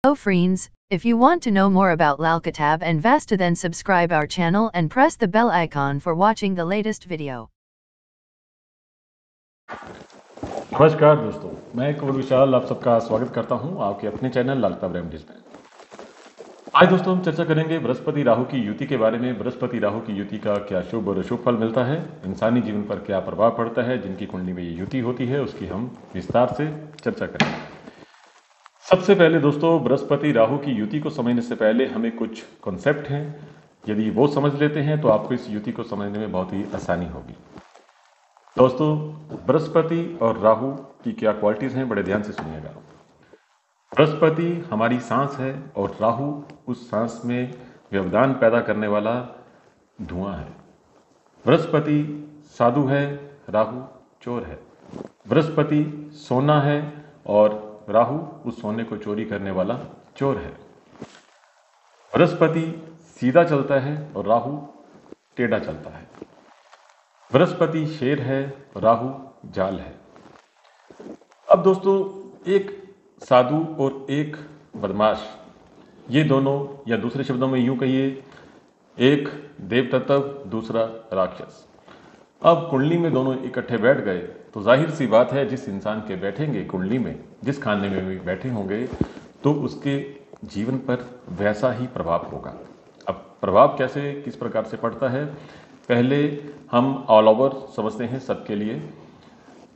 Hello friends, if you want to know more about Lalkitab and Vasta, then subscribe our channel and press the bell icon for watching the latest video. नमस्कार दोस्तों, मैं कुंवर विशाल आप सबका स्वागत करता हूं आपके अपने चैनल लालकिताब रेमेडीज में। आज दोस्तों हम चर्चा करेंगे बृहस्पति राहु की युति के बारे में। बृहस्पति राहु की युति का क्या शुभ और अशुभ फल मिलता है, इंसानी जीवन पर क्या प्रभाव पड़ता है, जिनकी कुंडली में ये युति होती है उसकी हम विस्तार से चर्चा करेंगे। सबसे पहले दोस्तों, बृहस्पति राहु की युति को समझने से पहले हमें कुछ कॉन्सेप्ट हैं, यदि वो समझ लेते हैं तो आपको इस युति को समझने में बहुत ही आसानी होगी। दोस्तों, बृहस्पति और राहु की क्या क्वालिटीज हैं, बड़े ध्यान से सुनिएगा। बृहस्पति हमारी सांस है और राहु उस सांस में व्यवधान पैदा करने वाला धुआं है। बृहस्पति साधु है, राहु चोर है। बृहस्पति सोना है और राहु उस सोने को चोरी करने वाला चोर है। बृहस्पति सीधा चलता है और राहु टेढ़ा चलता है। बृहस्पति शेर है, राहु जाल है। अब दोस्तों, एक साधु और एक बदमाश, ये दोनों, या दूसरे शब्दों में यूं कहिए, एक देवतत्व दूसरा राक्षस। अब कुंडली में दोनों इकट्ठे बैठ गए तो जाहिर सी बात है, जिस इंसान के बैठेंगे कुंडली में, जिस खाने में भी बैठे होंगे, तो उसके जीवन पर वैसा ही प्रभाव होगा। अब प्रभाव कैसे, किस प्रकार से पड़ता है, पहले हम ऑल ओवर समझते हैं सबके लिए,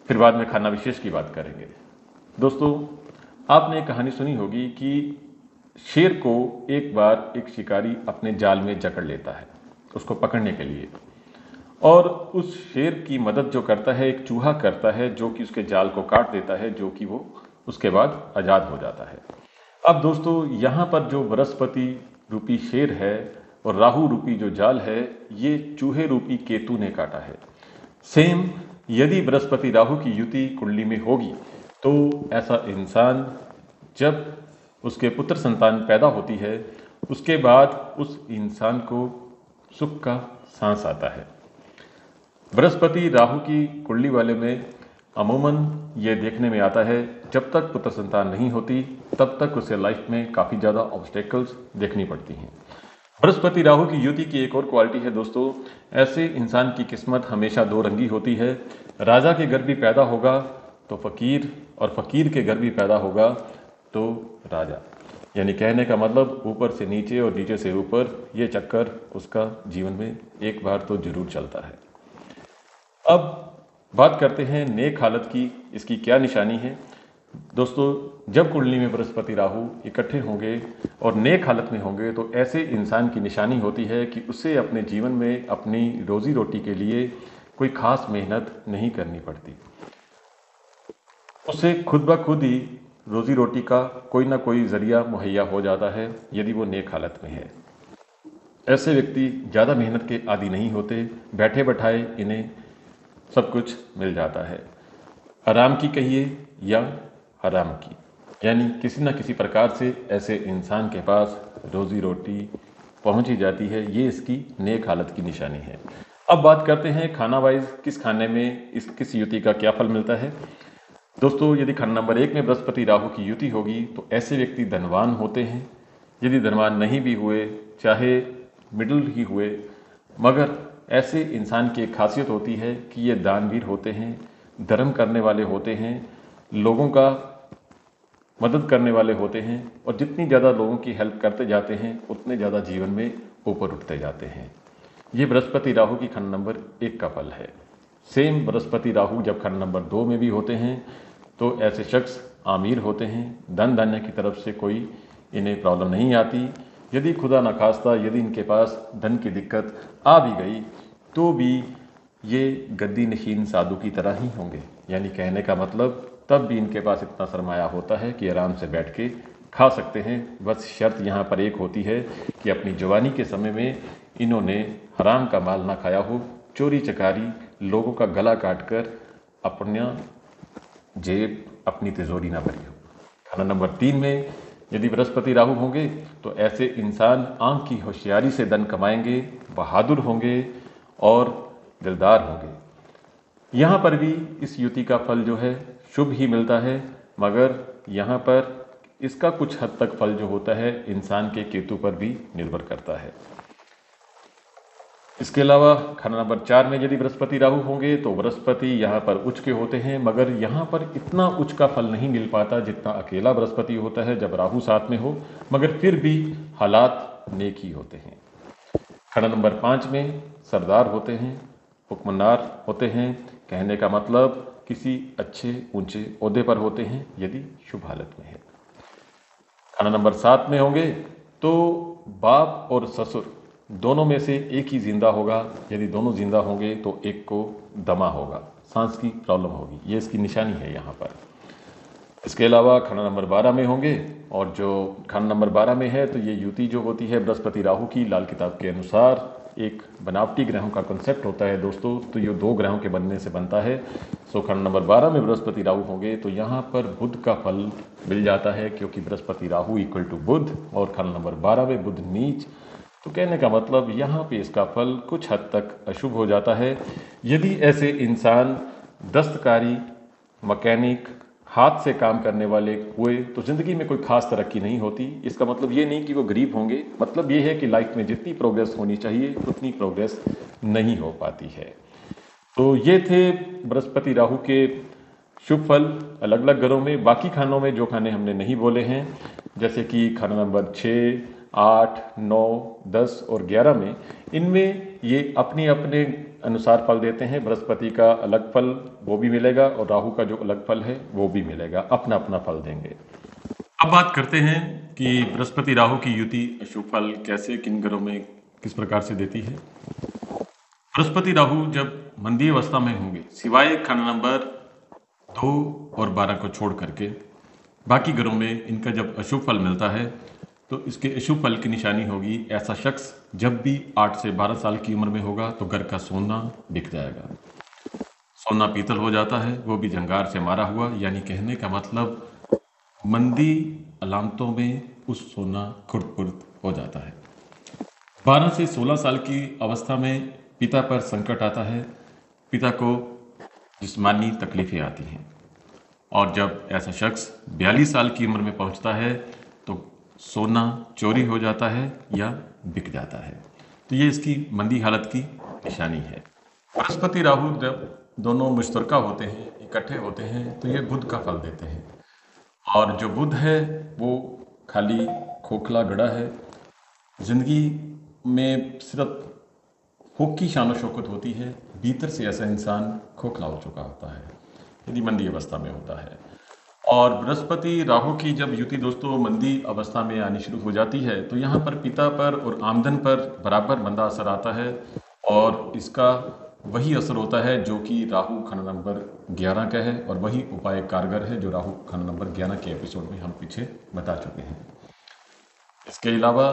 फिर बाद में खाना विशेष की बात करेंगे। दोस्तों, आपने एक कहानी सुनी होगी कि शेर को एक बार एक शिकारी अपने जाल में जकड़ लेता है उसको पकड़ने के लिए, और उस शेर की मदद जो करता है एक चूहा करता है, जो कि उसके जाल को काट देता है, जो कि वो उसके बाद आज़ाद हो जाता है। अब दोस्तों, यहाँ पर जो बृहस्पति रूपी शेर है और राहु रूपी जो जाल है, ये चूहे रूपी केतु ने काटा है। सेम यदि बृहस्पति राहु की युति कुंडली में होगी तो ऐसा इंसान, जब उसके पुत्र संतान पैदा होती है, उसके बाद उस इंसान को सुख का सांस आता है। बृहस्पति राहु की कुंडली वाले में अमूमन ये देखने में आता है, जब तक पुत्र संतान नहीं होती तब तक उसे लाइफ में काफ़ी ज़्यादा ऑब्स्टेकल्स देखनी पड़ती हैं। बृहस्पति राहु की युति की एक और क्वालिटी है दोस्तों, ऐसे इंसान की किस्मत हमेशा दो रंगी होती है। राजा के घर भी पैदा होगा तो फकीर, और फकीर के घर भी पैदा होगा तो राजा। यानी कहने का मतलब, ऊपर से नीचे और नीचे से ऊपर, ये चक्कर उसका जीवन में एक बार तो जरूर चलता है। अब बात करते हैं नेक हालत की, इसकी क्या निशानी है। दोस्तों, जब कुंडली में बृहस्पति राहु इकट्ठे होंगे और नेक हालत में होंगे तो ऐसे इंसान की निशानी होती है कि उसे अपने जीवन में अपनी रोजी रोटी के लिए कोई खास मेहनत नहीं करनी पड़ती। उसे खुद ब खुद ही रोजी रोटी का कोई ना कोई जरिया मुहैया हो जाता है, यदि वो नेक हालत में है। ऐसे व्यक्ति ज़्यादा मेहनत के आदी नहीं होते, बैठे बैठाए इन्हें सब कुछ मिल जाता है। आराम की कहिए या हराम की, यानी किसी न किसी प्रकार से ऐसे इंसान के पास रोजी रोटी पहुंच ही जाती है। ये इसकी नेक हालत की निशानी है। अब बात करते हैं खाना वाइज, किस खाने में किस युति का क्या फल मिलता है। दोस्तों, यदि खाना नंबर 1 में बृहस्पति राहु की युति होगी तो ऐसे व्यक्ति धनवान होते हैं। यदि धनवान नहीं भी हुए, चाहे मिडिल ही हुए, मगर ऐसे इंसान की एक खासियत होती है कि ये दानवीर होते हैं, धर्म करने वाले होते हैं, लोगों का मदद करने वाले होते हैं, और जितनी ज़्यादा लोगों की हेल्प करते जाते हैं उतने ज़्यादा जीवन में ऊपर उठते जाते हैं। ये बृहस्पति राहु की खंड नंबर 1 का फल है। सेम बृहस्पति राहु जब खंड नंबर 2 में भी होते हैं तो ऐसे शख्स आमिर होते हैं, धन धान्य की तरफ से कोई इन्हें प्रॉब्लम नहीं आती। यदि खुदा न खास्ता यदि इनके पास धन की दिक्कत आ भी गई तो भी ये गद्दी नशीन साधु की तरह ही होंगे। यानी कहने का मतलब, तब भी इनके पास इतना सरमाया होता है कि आराम से बैठ के खा सकते हैं। बस शर्त यहाँ पर एक होती है कि अपनी जवानी के समय में इन्होंने हराम का माल ना खाया हो, चोरी चकारी, लोगों का गला काट कर अपना जेब, अपनी तिजोरी ना भरी हो। खाना नंबर 3 में यदि बृहस्पति राहु होंगे तो ऐसे इंसान आंख की होशियारी से धन कमाएंगे, बहादुर होंगे और दिलदार होंगे। यहाँ पर भी इस युति का फल जो है शुभ ही मिलता है, मगर यहाँ पर इसका कुछ हद तक फल जो होता है इंसान के केतु पर भी निर्भर करता है। इसके अलावा खाना नंबर 4 में यदि बृहस्पति राहु होंगे तो बृहस्पति यहाँ पर उच्च के होते हैं, मगर यहाँ पर इतना उच्च का फल नहीं मिल पाता जितना अकेला बृहस्पति होता है जब राहु साथ में हो, मगर फिर भी हालात नेक ही होते हैं। खाना नंबर 5 में सरदार होते हैं, हुक्मनार होते हैं, कहने का मतलब किसी अच्छे ऊंचे ओहदे पर होते हैं यदि शुभ हालत में है। खाना नंबर 7 में होंगे तो बाप और ससुर दोनों में से एक ही जिंदा होगा, यदि दोनों जिंदा होंगे तो एक को दमा होगा, सांस की प्रॉब्लम होगी, ये इसकी निशानी है यहाँ पर। इसके अलावा खाना नंबर 12 में होंगे, और जो खाना नंबर 12 में है तो ये युति जो होती है बृहस्पति राहु की, लाल किताब के अनुसार एक बनावटी ग्रहों का कंसेप्ट होता है दोस्तों, तो ये 2 ग्रहों के बनने से बनता है। सो खाना नंबर 12 में बृहस्पति राहु होंगे तो यहाँ पर बुध का फल मिल जाता है, क्योंकि बृहस्पति राहु इक्वल टू बुध, और खाना नंबर 12 में बुध नीच, तो कहने का मतलब यहाँ पे इसका फल कुछ हद तक अशुभ हो जाता है। यदि ऐसे इंसान दस्तकारी, मैकेनिक, हाथ से काम करने वाले हुए तो ज़िंदगी में कोई खास तरक्की नहीं होती। इसका मतलब ये नहीं कि वो गरीब होंगे, मतलब ये है कि लाइफ में जितनी प्रोग्रेस होनी चाहिए उतनी प्रोग्रेस नहीं हो पाती है। तो ये थे बृहस्पति राहु के शुभ फल अलग अलग घरों में। बाकी खानों में जो खाने हमने नहीं बोले हैं, जैसे कि खाना नंबर 6, 8, 9, 10 और 11 में, इनमें ये अपने अपने अनुसार फल देते हैं। बृहस्पति का अलग फल वो भी मिलेगा और राहु का जो अलग फल है वो भी मिलेगा, अपना अपना फल देंगे। अब बात करते हैं कि बृहस्पति राहु की युति अशुभ फल कैसे किन घरों में किस प्रकार से देती है। बृहस्पति राहु जब मंदी अवस्था में होंगे, सिवाय खाना नंबर 2 और 12 को छोड़ करके बाकी घरों में इनका जब अशुभ फल मिलता है तो इसके अशुभ फल की निशानी होगी ऐसा शख्स जब भी 8 से 12 साल की उम्र में होगा तो घर का सोना बिक जाएगा। सोना पीतल हो जाता है, वो भी जंगार से मारा हुआ, यानी कहने का मतलब मंदी अलामतों में उस सोना खुर्द-पुर्द हो जाता है। 12 से 16 साल की अवस्था में पिता पर संकट आता है, पिता को जिस्मानी तकलीफें आती हैं, और जब ऐसा शख्स 42 साल की उम्र में पहुंचता है तो सोना चोरी हो जाता है या बिक जाता है। तो ये इसकी मंदी हालत की निशानी है। बृहस्पति राहु जब दोनों मुश्तरका होते हैं, इकट्ठे होते हैं, तो ये बुध का फल देते हैं, और जो बुध है वो खाली खोखला गड़ा है। जिंदगी में सिर्फ हुक की शान शौकत होती है, भीतर से ऐसा इंसान खोखला हो चुका होता है यदि मंदी अवस्था में होता है। और बृहस्पति राहु की जब युति दोस्तों मंदी अवस्था में आनी शुरू हो जाती है तो यहाँ पर पिता पर और आमदन पर बराबर मंदा असर आता है, और इसका वही असर होता है जो कि राहु खाना नंबर 11 का है, और वही उपाय कारगर है जो राहु खाना नंबर 11 के एपिसोड में हम पीछे बता चुके हैं। इसके अलावा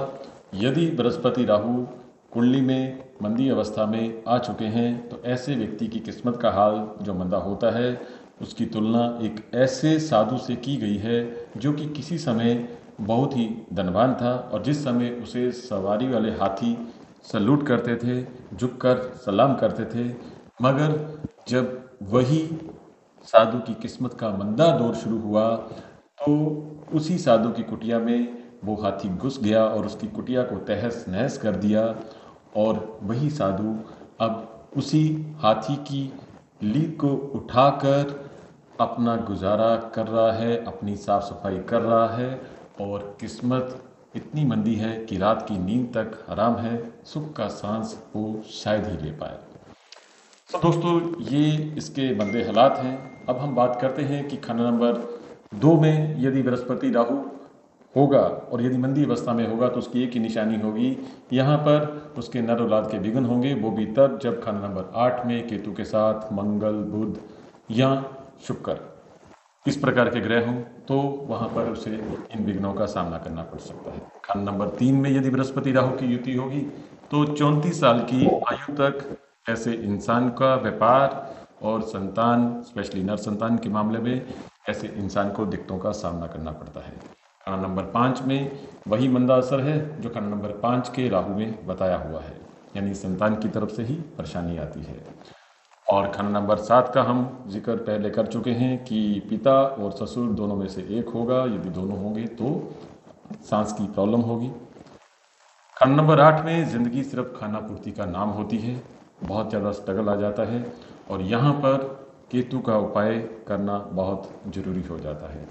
यदि बृहस्पति राहु कुंडली में मंदी अवस्था में आ चुके हैं तो ऐसे व्यक्ति की किस्मत का हाल जो मंदा होता है उसकी तुलना एक ऐसे साधु से की गई है जो कि किसी समय बहुत ही धनवान था, और जिस समय उसे सवारी वाले हाथी सल्यूट करते थे, झुककर सलाम करते थे, मगर जब वही साधु की किस्मत का मंदा दौर शुरू हुआ तो उसी साधु की कुटिया में वो हाथी घुस गया और उसकी कुटिया को तहस नहस कर दिया, और वही साधु अब उसी हाथी की लीद को उठाकर अपना गुजारा कर रहा है, अपनी साफ सफाई कर रहा है, और किस्मत इतनी मंदी है कि रात की नींद तक हराम है, सुख का सांस वो शायद ही ले पाए। तो दोस्तों ये इसके मंदे हालात हैं। अब हम बात करते हैं कि खाना नंबर 2 में यदि बृहस्पति राहु होगा और यदि मंदी अवस्था में होगा तो उसकी एक ही निशानी होगी, यहाँ पर उसके नर औलाद के विघ्न होंगे, वो भी तब जब खाना नंबर 8 में केतु के साथ मंगल, बुध या शुक्र इस प्रकार के ग्रह हों तो वहाँ पर उसे इन विघ्नों का सामना करना पड़ सकता है। खाना नंबर 3 में यदि बृहस्पति राहु की युति होगी तो 34 साल की आयु तक ऐसे इंसान का व्यापार और संतान, स्पेशली नर संतान के मामले में ऐसे इंसान को दिक्कतों का सामना करना पड़ता है। खाना नंबर 5 में वही मंदा असर है जो खाना नंबर 5 के राहु में बताया हुआ है, यानी संतान की तरफ से ही परेशानी आती है। और खंड नंबर 7 का हम जिक्र पहले कर चुके हैं कि पिता और ससुर दोनों में से एक होगा, यदि दोनों होंगे तो सांस की प्रॉब्लम होगी। खंड नंबर 8 में ज़िंदगी सिर्फ खाना पूर्ति का नाम होती है, बहुत ज़्यादा स्ट्रगल आ जाता है और यहाँ पर केतु का उपाय करना बहुत ज़रूरी हो जाता है।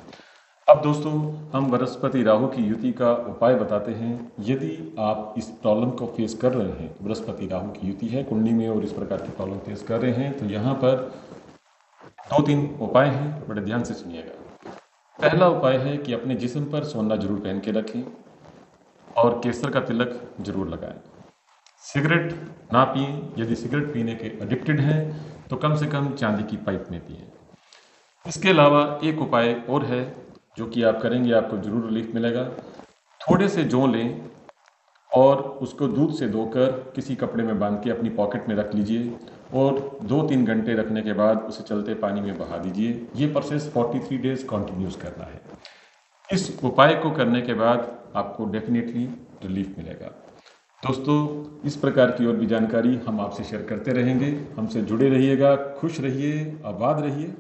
अब दोस्तों हम बृहस्पति राहु की युति का उपाय बताते हैं। यदि आप इस प्रॉब्लम को फेस कर रहे हैं, बृहस्पति राहु की युति है कुंडली में और इस प्रकार की प्रॉब्लम फेस कर रहे हैं, तो यहाँ पर 2-3 उपाय हैं, बड़े ध्यान से सुनिएगा। पहला उपाय है कि अपने जिस्म पर सोना जरूर पहन के रखें और केसर का तिलक जरूर लगाएं। सिगरेट ना पिएं, यदि सिगरेट पीने के एडिक्टेड हैं तो कम से कम चांदी की पाइप में पिएं। इसके अलावा एक उपाय और है जो कि आप करेंगे, आपको जरूर रिलीफ मिलेगा। थोड़े से जौ लें और उसको दूध से धोकर किसी कपड़े में बांध के अपनी पॉकेट में रख लीजिए और 2-3 घंटे रखने के बाद उसे चलते पानी में बहा दीजिए। ये प्रोसेस 43 डेज कंटिन्यूस करना है। इस उपाय को करने के बाद आपको डेफिनेटली रिलीफ मिलेगा। दोस्तों इस प्रकार की और भी जानकारी हम आपसे शेयर करते रहेंगे। हमसे जुड़े रहिएगा, खुश रहिए, आबाद रहिए।